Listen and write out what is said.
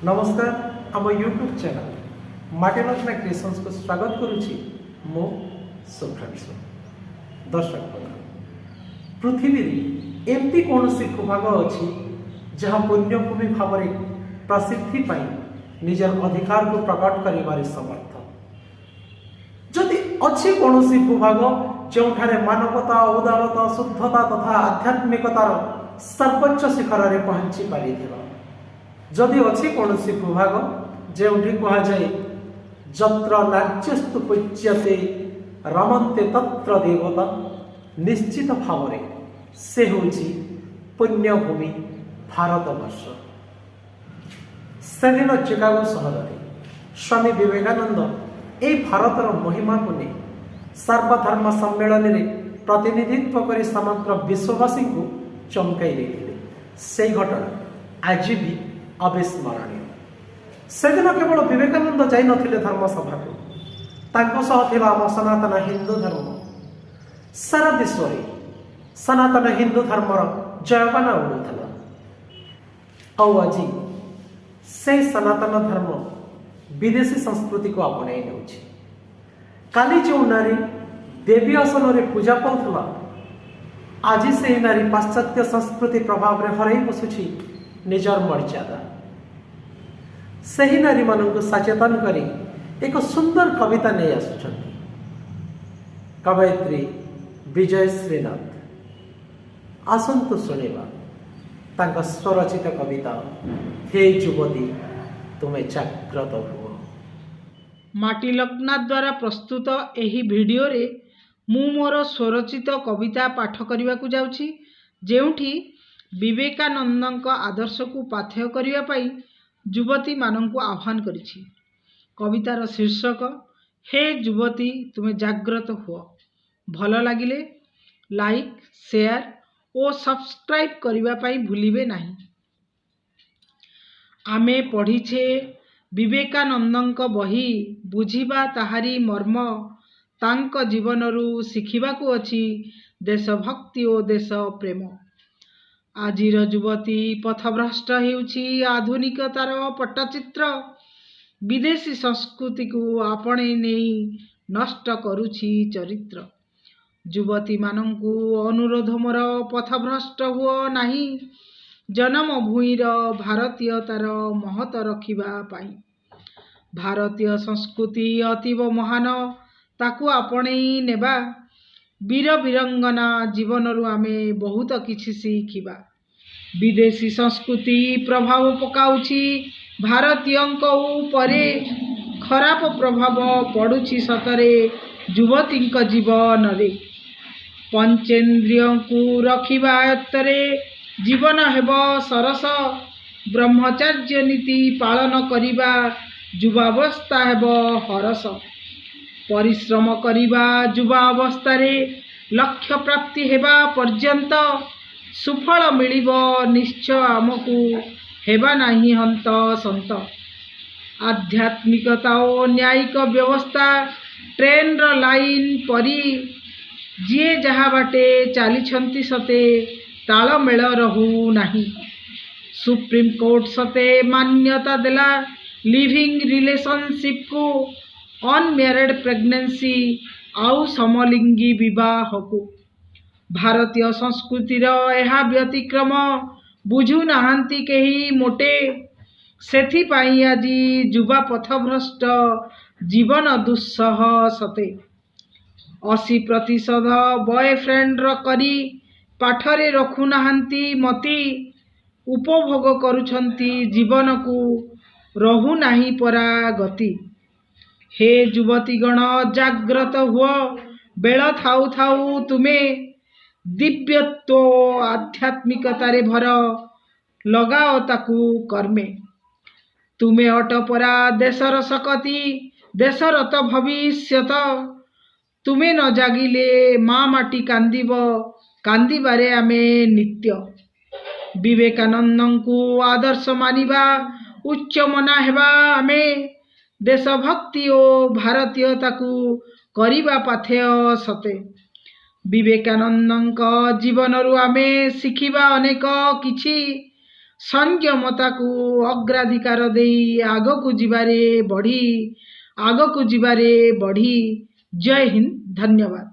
नमस्कार आम YouTube channel माटीलग्ना creations को स्वागत करुच्ची मो सुभ्रांशु। दर्शक बंधु, पृथ्वी एमती कौन भूभाग अच्छी जहाँ पुण्यभूमि भाव प्रसिद्धि पाई निजर अधिकार को प्रकट कर समर्थ। जदि अच्छी कौन भूभाग जो मानवता उदारता शुद्धता तथा आध्यात्मिकतार सर्वोच्च शिखर में पहुंची पारि जदि अच्छी कौन भूभाग जो कहुए जत्र नार्यस्तु पूज्यते रमन्ते तत्र देवता निश्चित भाव से होची पुण्यभूमि भारतवर्ष। से दिन चिकागो सहर में स्वामी विवेकानंद ए भारतर महिमा को नहीं सर्वधर्म सम्मेलन में प्रतिनिधित्व कर समग्र विश्ववासी को चमकई देते। से घटना आज भी अविस्मरणीय। से दिन केवल विवेकानंद जाई नथिले धर्मसभा को, तांको सह थिला आम सनातन हिंदू धर्म। सारा विश्व में सनातन हिंदू धर्मर जयबाना उड़ुला। आज से सनातन धर्म विदेशी संस्कृति को आपणाई नेउछि। काली जो नारी देवी आसन में पूजा पाउथला, आज से नारी पाश्चात्य संस्कृति प्रभाव में हरई बसुछि निजर मर्यादा। सही नारी मानक सचेतन करी एक सुंदर कविता नहीं आसुछंती कवयित्री विजय श्रीनाथ। आसंतु सुनिबा तांका स्वरचित कविता हे युवती तुम्हें जाग्रत हुओ। माटीलग्ना द्वारा प्रस्तुत एही भिडियो रे मु मोर स्वरचित कविता पाठ करने को जाउछि, जेउठी विवेकानंद आदर्श को पाथेय करने पाई युवती मानक आह्वान करिछि। कवितार शीर्षक हे युवती तुम्हें जाग्रत हुओ। भल लागिले लाइक शेयर और सब्सक्राइब करने पाई भूलिबे नहीं। आमे पढ़ीछे विवेकानंद बही, बुझिबा ताहारी मर्म, तांक जीवनरू शिखिबाकू अछि देशभक्ति और देश प्रेम। आजिर युवती पथभ्रष्ट हेउछि आधुनिकतार पट्टचित्र, विदेशी संस्कृति को आपणे नहीं नष्ट करुछि चरित्र। युवती मानंकु अनुरोध मोर पथभ्रष्ट हुओ नाही, जन्म भूईर भारतीयतार महत रखिबा पाई। भारतीय संस्कृति अतीव महान, ताकू आपणेई नेबा। वीर वीरंगना जीवनरू आमे बहुत किछि शिखिबा। विदेशी संस्कृति प्रभाव पकाउछि भारतीयंक उपरे, खराब प्रभाव पड़ुछि सतरे युवतींक जीवन रे। पंचेन्द्रिय को रखिबा आयत्तरे जीवन हेब सरस, ब्रह्मचर्य नीति पालन करिबा युवावस्था हेब हरस। परिश्रम करिबा युवा अवस्थारे लक्ष्य प्राप्ति हेबा पर्यंत, सुफल मिलिबो निश्चय आमकू हेबा नाही हंत संत। आध्यात्मिकता और न्यायिक व्यवस्था ट्रेन र लाइन परी, जिए जहा बाटे चली सते तालमेल रहू नाही। सुप्रीम कोर्ट सते मान्यता देला लिविंग रिलेशनशिप को, अनमैरिड प्रेगनेंसी आउ समलिंगी विवाह को। भारतीय संस्कृतिर यह व्यतिक्रम बुझु नाहांती केही मोटे, सेथिपाई आज युवा पथभ्रष्ट जीवन दुस्सह सते। 80% बॉयफ्रेंड र करी पाठरे रखु नाहांती मती, उपभोग करुछंती जीवन को रहु नाही परा गति। हे युवतीगण जाग्रत हुओ, बेल थाउ थाउ तुमे दिव्यत्व आध्यात्मिकतारे भर लगाओ ताकू कर्मे। तुमे अट परा देशर सकती, देशर तो भविष्यत। तुमे न जागिले माँ माटी कांदिब, कांदिबारे आमे नित्य। विवेकानंद को आदर्श मानिबा उच्च मना हेबा आमे, देशभक्ति और भारतीयता को करिबा पाथेय सते। विवेकानंद जीवन रू आमे शिखिबा अनेक किछि, ସଂଯମତାକୁ ଅଗ୍ରାଧିକାର ଦେଇ ଆଗକୁ ଯିବାରେ ବଢ଼ି ଜୟ ହିନ୍ଦ, ଧନ୍ୟବାଦ।